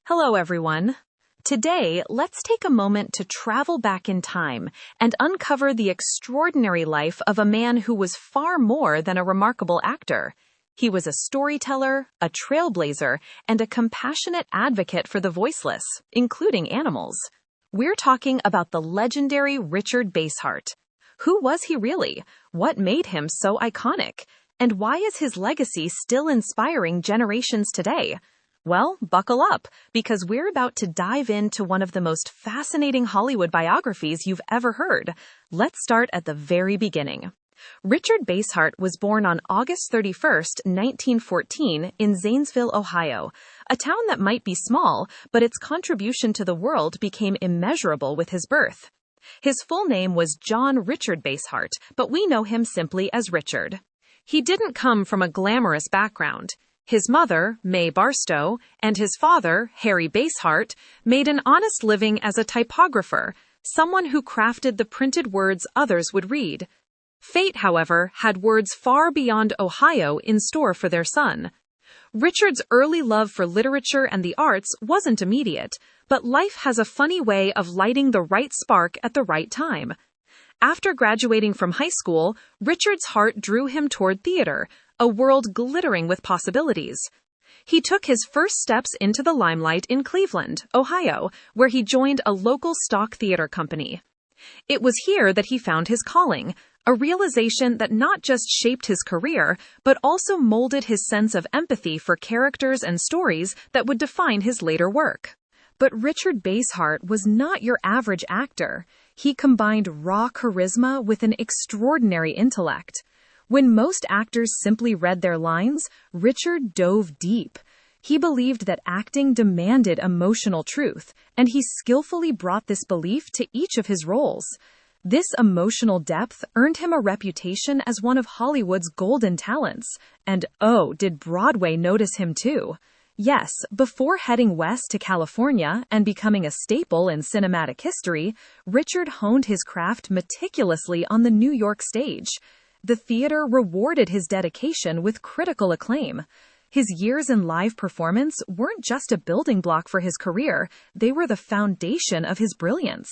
Hello, everyone. Today, let's take a moment to travel back in time and uncover the extraordinary life of a man who was far more than a remarkable actor. He was a storyteller, a trailblazer, and a compassionate advocate for the voiceless, including animals. We're talking about the legendary Richard Basehart. Who was he really? What made him so iconic? And why is his legacy still inspiring generations today? Well, buckle up, because we're about to dive into one of the most fascinating Hollywood biographies you've ever heard. Let's start at the very beginning. Richard Basehart was born on August 31st, 1914, in Zanesville, Ohio, a town that might be small, but its contribution to the world became immeasurable with his birth. His full name was John Richard Basehart, but we know him simply as Richard. He didn't come from a glamorous background. His mother, May Barstow, and his father, Harry Basehart, made an honest living as a typographer, someone who crafted the printed words others would read. Fate, however, had words far beyond Ohio in store for their son. Richard's early love for literature and the arts wasn't immediate, but life has a funny way of lighting the right spark at the right time. After graduating from high school, Richard's heart drew him toward theater, a world glittering with possibilities. He took his first steps into the limelight in Cleveland, Ohio, where he joined a local stock theater company. It was here that he found his calling, a realization that not just shaped his career, but also molded his sense of empathy for characters and stories that would define his later work. But Richard Basehart was not your average actor. He combined raw charisma with an extraordinary intellect. When most actors simply read their lines, Richard dove deep. He believed that acting demanded emotional truth, and he skillfully brought this belief to each of his roles. This emotional depth earned him a reputation as one of Hollywood's golden talents. And oh, did Broadway notice him too? Yes, before heading west to California and becoming a staple in cinematic history, Richard honed his craft meticulously on the New York stage. The theater rewarded his dedication with critical acclaim. His years in live performance weren't just a building block for his career, they were the foundation of his brilliance.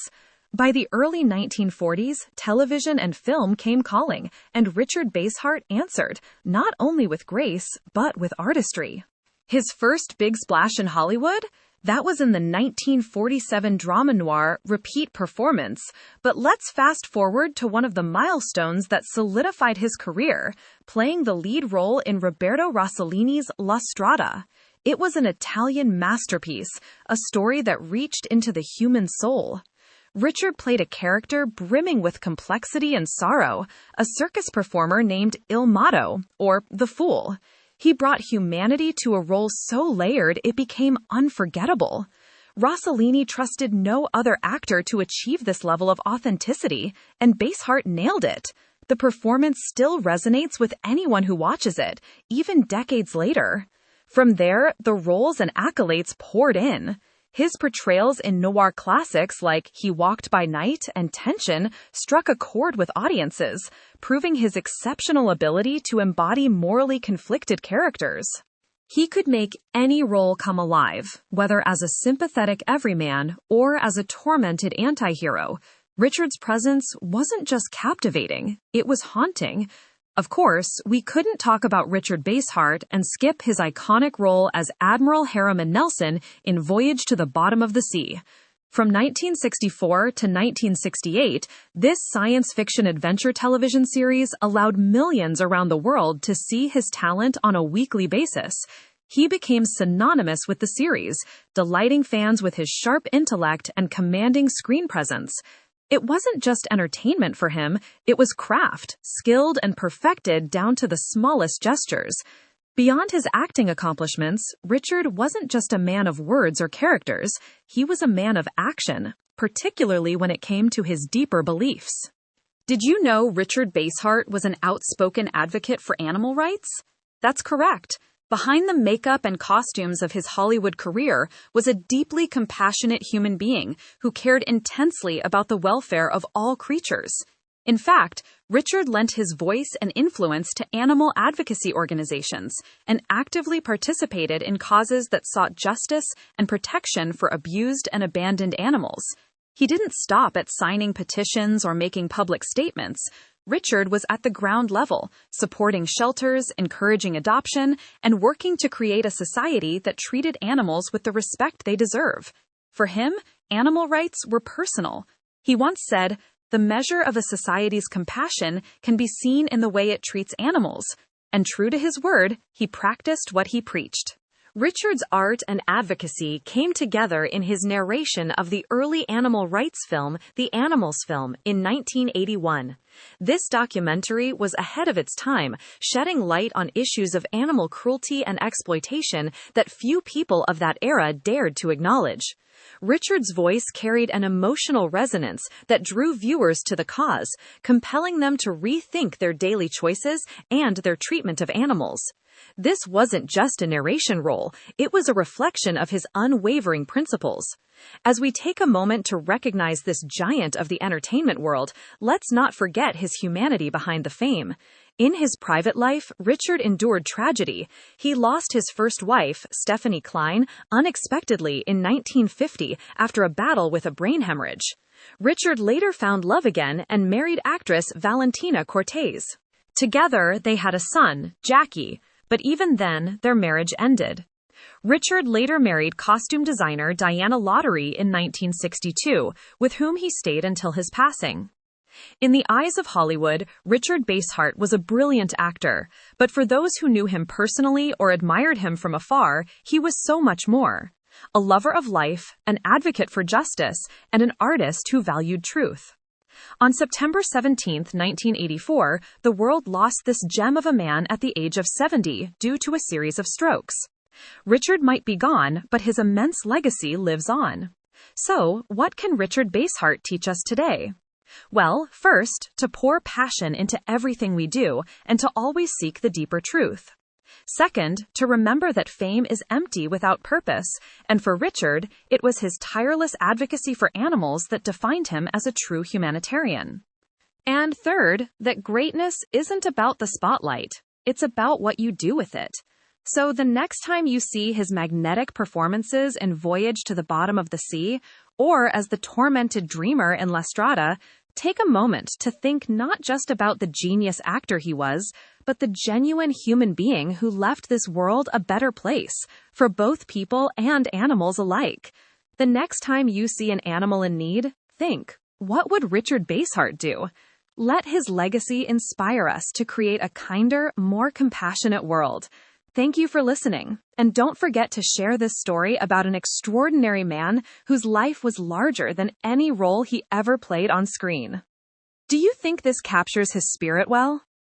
By the early 1940s, television and film came calling, and Richard Basehart answered, not only with grace, but with artistry. His first big splash in Hollywood? That was in the 1947 drama noir Repeat Performance, but let's fast forward to one of the milestones that solidified his career, playing the lead role in Roberto Rossellini's La Strada. It was an Italian masterpiece, a story that reached into the human soul. Richard played a character brimming with complexity and sorrow, a circus performer named Il Matto, or the Fool. He brought humanity to a role so layered it became unforgettable. Rossellini trusted no other actor to achieve this level of authenticity, and Basehart nailed it. The performance still resonates with anyone who watches it, even decades later. From there, the roles and accolades poured in. His portrayals in noir classics like He Walked by Night and Tension struck a chord with audiences, proving his exceptional ability to embody morally conflicted characters. He could make any role come alive, whether as a sympathetic everyman or as a tormented anti-hero. Richard's presence wasn't just captivating, it was haunting. Of course, we couldn't talk about Richard Basehart and skip his iconic role as Admiral Harriman Nelson in Voyage to the Bottom of the Sea. From 1964 to 1968, this science fiction adventure television series allowed millions around the world to see his talent on a weekly basis. He became synonymous with the series, delighting fans with his sharp intellect and commanding screen presence. It wasn't just entertainment for him, it was craft, skilled and perfected down to the smallest gestures. Beyond his acting accomplishments, Richard wasn't just a man of words or characters, he was a man of action, particularly when it came to his deeper beliefs. Did you know Richard Basehart was an outspoken advocate for animal rights? That's correct. Behind the makeup and costumes of his Hollywood career was a deeply compassionate human being who cared intensely about the welfare of all creatures. In fact, Richard lent his voice and influence to animal advocacy organizations and actively participated in causes that sought justice and protection for abused and abandoned animals. He didn't stop at signing petitions or making public statements. Richard was at the ground level, supporting shelters, encouraging adoption, and working to create a society that treated animals with the respect they deserve. For him, animal rights were personal. He once said, "The measure of a society's compassion can be seen in the way it treats animals." And true to his word, he practiced what he preached. Richard's art and advocacy came together in his narration of the early animal rights film, The Animals Film, in 1981. This documentary was ahead of its time, shedding light on issues of animal cruelty and exploitation that few people of that era dared to acknowledge. Richard's voice carried an emotional resonance that drew viewers to the cause, compelling them to rethink their daily choices and their treatment of animals. This wasn't just a narration role, it was a reflection of his unwavering principles. As we take a moment to recognize this giant of the entertainment world, let's not forget his humanity behind the fame. In his private life, Richard endured tragedy. He lost his first wife, Stephanie Klein, unexpectedly in 1950 after a battle with a brain hemorrhage. Richard later found love again and married actress Valentina Cortez. Together, they had a son, Jackie, but even then, their marriage ended. Richard later married costume designer Diana Lottery in 1962, with whom he stayed until his passing. In the eyes of Hollywood, Richard Basehart was a brilliant actor, but for those who knew him personally or admired him from afar, he was so much more. A lover of life, an advocate for justice, and an artist who valued truth. On September 17, 1984, the world lost this gem of a man at the age of 70 due to a series of strokes. Richard might be gone, but his immense legacy lives on. So, what can Richard Basehart teach us today? Well, first, to pour passion into everything we do and to always seek the deeper truth. Second, to remember that fame is empty without purpose, and for Richard, it was his tireless advocacy for animals that defined him as a true humanitarian. And third, that greatness isn't about the spotlight, it's about what you do with it. So the next time you see his magnetic performances in Voyage to the Bottom of the Sea, or as the tormented dreamer in Strada, take a moment to think not just about the genius actor he was, but the genuine human being who left this world a better place, for both people and animals alike. The next time you see an animal in need, think, what would Richard Basehart do? Let his legacy inspire us to create a kinder, more compassionate world. Thank you for listening, and don't forget to share this story about an extraordinary man whose life was larger than any role he ever played on screen. Do you think this captures his spirit well?